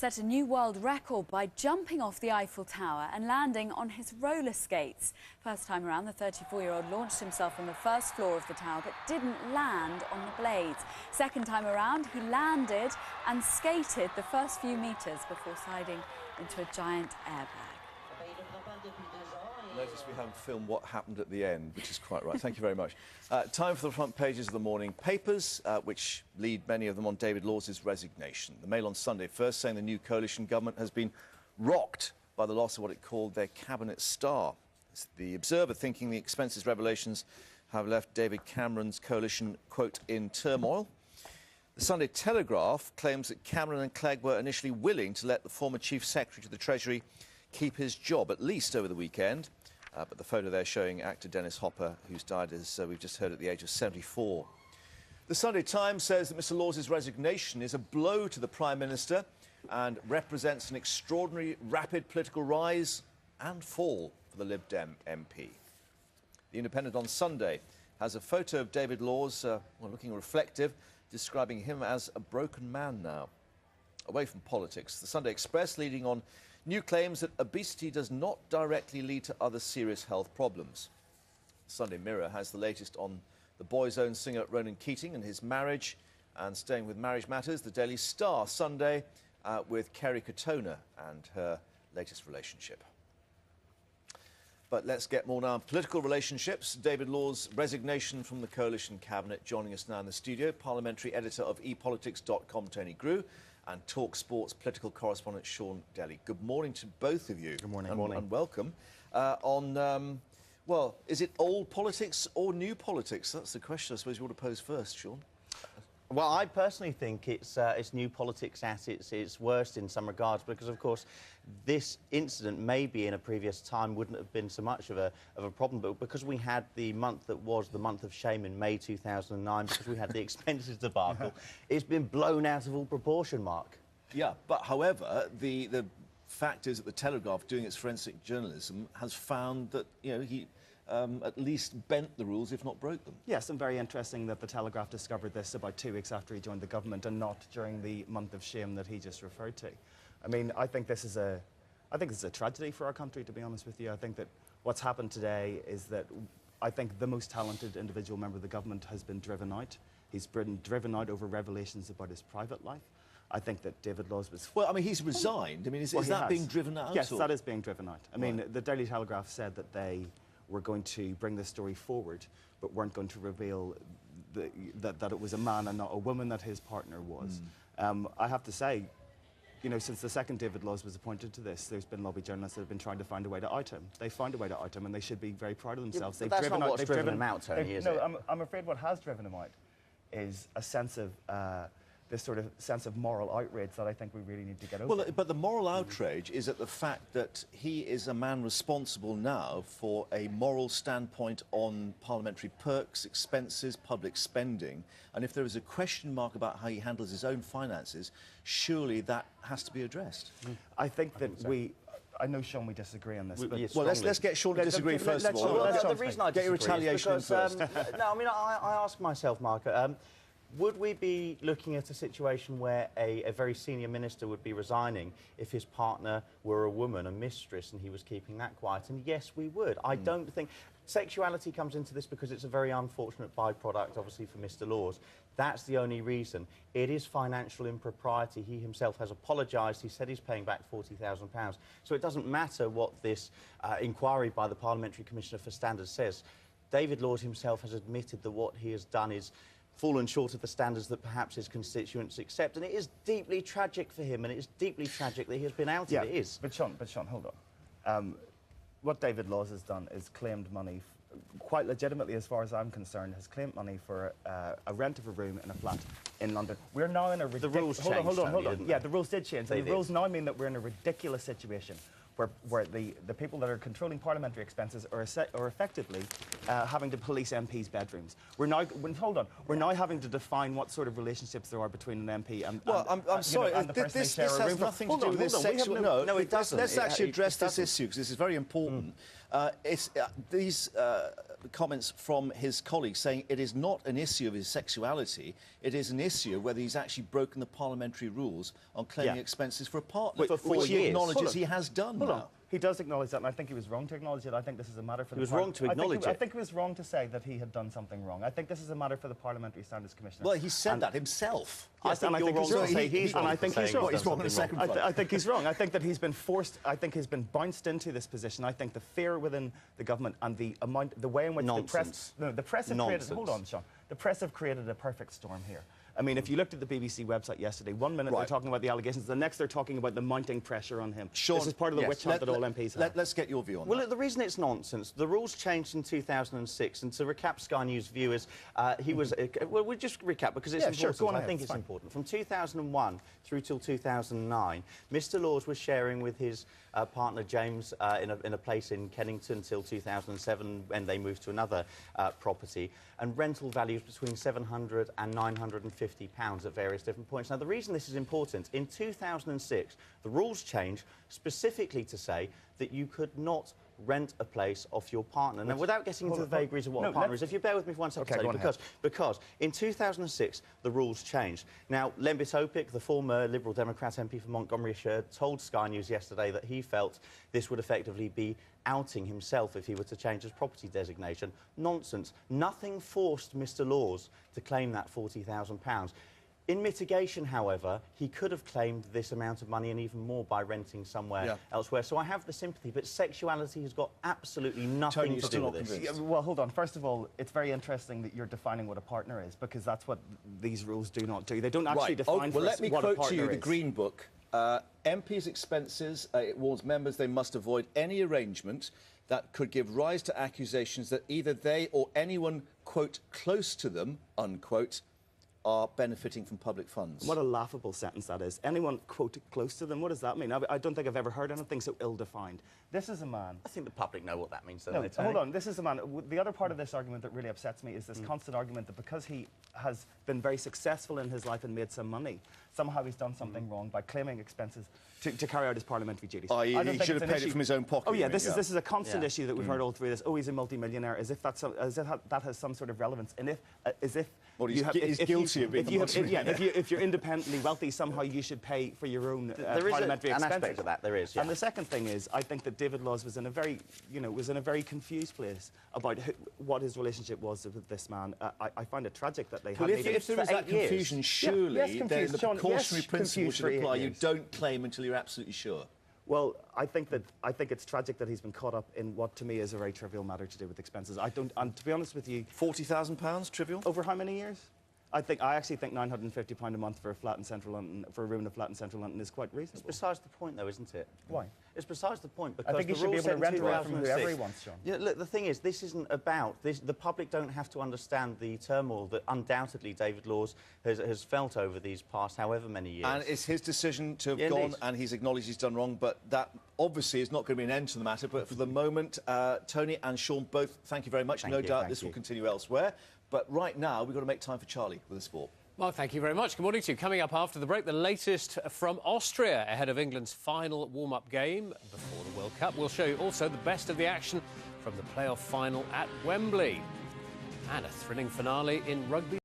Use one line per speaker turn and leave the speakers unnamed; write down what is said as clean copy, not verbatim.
set a new world record by jumping off the Eiffel Tower and landing on his roller skates. First time around, the 34-year-old launched himself from the first floor of the tower but didn't land on the blades. Second time around, he landed and skated the first few metres before sliding into a giant airbag.
Notice we haven't filmed what happened at the end, which is quite right. Thank you very much. Time for the front pages of the morning papers, which lead many of them on David Laws's resignation. The Mail on Sunday first saying the new coalition government has been rocked by the loss of what it called their cabinet star. The Observer thinking the expenses revelations have left David Cameron's coalition, quote, in turmoil. The Sunday Telegraph claims that Cameron and Clegg were initially willing to let the former Chief Secretary to the Treasury keep his job, at least over the weekend. But the photo there showing actor Dennis Hopper, who's died, as we've just heard, at the age of 74. The Sunday Times says that Mr Laws's resignation is a blow to the Prime Minister and represents an extraordinary rapid political rise and fall for the Lib Dem MP. The Independent on Sunday has a photo of David Laws, looking reflective, describing him as a broken man now. Away from politics, the Sunday Express leading on new claims that obesity does not directly lead to other serious health problems. The Sunday Mirror has the latest on the Boys' Own singer Ronan Keating and his marriage. And staying with marriage matters, the Daily Star Sunday with Kerry Katona and her latest relationship. But let's get more now on political relationships. David Law's resignation from the coalition cabinet. Joining us now in the studio, parliamentary editor of ePolitics.com, Tony Grew, and Talksport's political correspondent Sean Dilley. Good morning to both of you.
Good morning.
And welcome. Well, is it old politics or new politics? That's the question I suppose you want to pose first, Sean.
Well, I personally think it's new politics at its worst in some regards, because, of course, this incident maybe in a previous time wouldn't have been so much of a problem, but because we had the month that was the month of shame in May 2009, because we had the expenses debacle, it's been blown out of all proportion, Mark.
Yeah, but however, the fact is that the Telegraph, doing its forensic journalism, has found that, you know, he at least bent the rules, if not broke them.
Yes, and very interesting that the Telegraph discovered this about 2 weeks after he joined the government and not during the month of shame that he just referred to. I mean, I think this is a tragedy for our country, to be honest with you. I think that what's happened today is that I think the most talented individual member of the government has been driven out. He's been driven out over revelations about his private life. I think that David Laws was...
Well, I mean, he's resigned. I mean, is that being driven out?
Yes, that is being driven out. I mean, the Daily Telegraph said that they were going to bring the story forward, but weren't going to reveal that it was a man and not a woman that his partner was. I have to say, you know, since the second David Laws was appointed to this, there's been lobby journalists that have been trying to find a way to out him. They found a way to out him, and they should be very proud of themselves.
Yeah, that's not what's driven him out, Tony, is it?
No, I'm afraid what has driven him out is a sense of this sort of sense of moral outrage that I think we really need to get over.
Well, but the moral outrage is at the fact that he is a man responsible now for a moral standpoint on parliamentary perks, expenses, public spending, and if there is a question mark about how he handles his own finances, surely that has to be addressed.
I think that I know, Sean, we disagree on this.
Well, let's get Sean to disagree first of all.
The reason I disagree
get your retaliation
is because,
first.
no, I mean, I ask myself, Mark, would we be looking at a situation where a very senior minister would be resigning if his partner were a woman, a mistress, and he was keeping that quiet? And yes, we would. I don't think... Sexuality comes into this because it's a very unfortunate byproduct, obviously, for Mr Laws. That's the only reason. It is financial impropriety. He himself has apologised. He said he's paying back £40,000. So it doesn't matter what this inquiry by the Parliamentary Commissioner for Standards says. David Laws himself has admitted that what he has done is fallen short of the standards that perhaps his constituents accept, and it is deeply tragic for him, and it is deeply tragic that he has been outed.
Yeah,
it is.
But Sean, hold on. What David Laws has done is claimed money, quite legitimately as far as I'm concerned, has claimed money for a rent of a room in a flat in London. We're now in a ridiculous...
The rules changed,
hold on. Yeah, the rules did change. And the rules now mean that we're in a ridiculous situation where the people that are controlling parliamentary expenses are effectively having to police MPs' bedrooms. We're now having to define what sort of relationships there are between an MP and
I'm sorry, this has nothing to do with sexual... No, it doesn't. Let's actually address this issue, because this is very important. These comments from his colleagues saying it is not an issue of his sexuality, it is an issue of whether he's actually broken the parliamentary rules on claiming expenses for a partner,
For 4
which he
years.
acknowledges he has done
Hold on.
now.
He does acknowledge that, and I think he was wrong to acknowledge it. I think this is a matter for
He was wrong to acknowledge it.
I think he was wrong to say that he had done something wrong. I think this is a matter for the Parliamentary Standards Commissioner.
Well, he said that himself.
Yes, I think you're wrong to say he's wrong.
I think he's wrong.
He's wrong on the second front.
I think he's wrong. I think that he's been forced. I think he's been bounced into this position. I think the fear within the government and the way in which the press have created. Hold on, Sean. The press have created a perfect storm here. I mean, if you looked at the BBC website yesterday, 1 minute they're talking about the allegations, the next they're talking about the mounting pressure on him.
Sean,
this is part of the witch hunt that all MPs have.
Let's get your view on that.
Well, the reason it's nonsense, the rules changed in 2006, and to recap Sky News viewers, he was... well, we'll just recap, because it's important,
Go on,
I think it's important. From 2001 through till 2009, Mr Laws was sharing with his partner James in a place in Kennington till 2007, when they moved to another property, and rental values between £700 and £950 at various different points. Now, the reason this is important, in 2006, the rules changed specifically to say that you could not rent a place off your partner. Now, without getting into the vagaries of what a partner is, if you bear with me for 1 second, because in 2006, the rules changed. Now, Lembit Opik, the former Liberal Democrat MP for Montgomeryshire, told Sky News yesterday that he felt this would effectively be outing himself if he were to change his property designation. Nonsense. Nothing forced Mr Laws to claim that £40,000. In mitigation, however, he could have claimed this amount of money and even more by renting somewhere elsewhere. So I have the sympathy, but sexuality has got absolutely nothing to do with this.
Yeah, well, hold on. First of all, it's very interesting that you're defining what a partner is, because that's what these rules do not do. They don't actually define for us what a partner is.
Well, let me quote to you the Green Book. MPs' expenses, it warns members they must avoid any arrangement that could give rise to accusations that either they or anyone, quote, close to them, unquote, are benefiting from public funds.
What a laughable sentence that is. Anyone, quote, close to them? What does that mean? I don't think I've ever heard anything so ill-defined. This is a man...
I think the public know what that means, don't
No,
they, Tony?
hold on. This is a man... The other part of this argument that really upsets me is this constant argument that because he has been very successful in his life and made some money, somehow he's done something wrong by claiming expenses to carry out his parliamentary duties.
He should have paid it from his own pocket.
Oh, yeah, this is a constant issue that we've heard all through this. Oh, he's a multi-millionaire, as if that has some sort of relevance, and as if...
Well, he's guilty of being a multi-millionaire.
If you're independently wealthy, somehow you should pay for your own parliamentary expenses.
Aspect of that, there is,
And the second thing is, I think that David Laws was in a very, confused place about what his relationship was with this man. I find it tragic that they had...
Well, if there is that confusion, surely then the precautionary principle should apply. You don't claim until you're absolutely sure.
Well, I think it's tragic that he's been caught up in what to me is a very trivial matter to do with expenses. And to be honest with you,
£40,000 trivial?
Over how many years? I actually think £950 a month for a flat in central London, for a room in a flat in central London, is quite reasonable.
It's besides the point, though, isn't it?
Why?
It's besides the point, because
I think he should be able to rent away from whoever he wants, John.
Yeah, look, the thing is, this isn't about this. The public don't have to understand the turmoil that undoubtedly David Laws has felt over these past however many years.
And it's his decision to have gone, and he's acknowledged he's done wrong, but that obviously is not going to be an end to the matter. But for the moment, Tony and Sean, both, thank you very much. No doubt this will continue elsewhere. But right now, we've got to make time for Charlie with the sport.
Well, thank you very much. Good morning to you. Coming up after the break, the latest from Austria ahead of England's final warm-up game before the World Cup. We'll show you also the best of the action from the playoff final at Wembley. And a thrilling finale in rugby.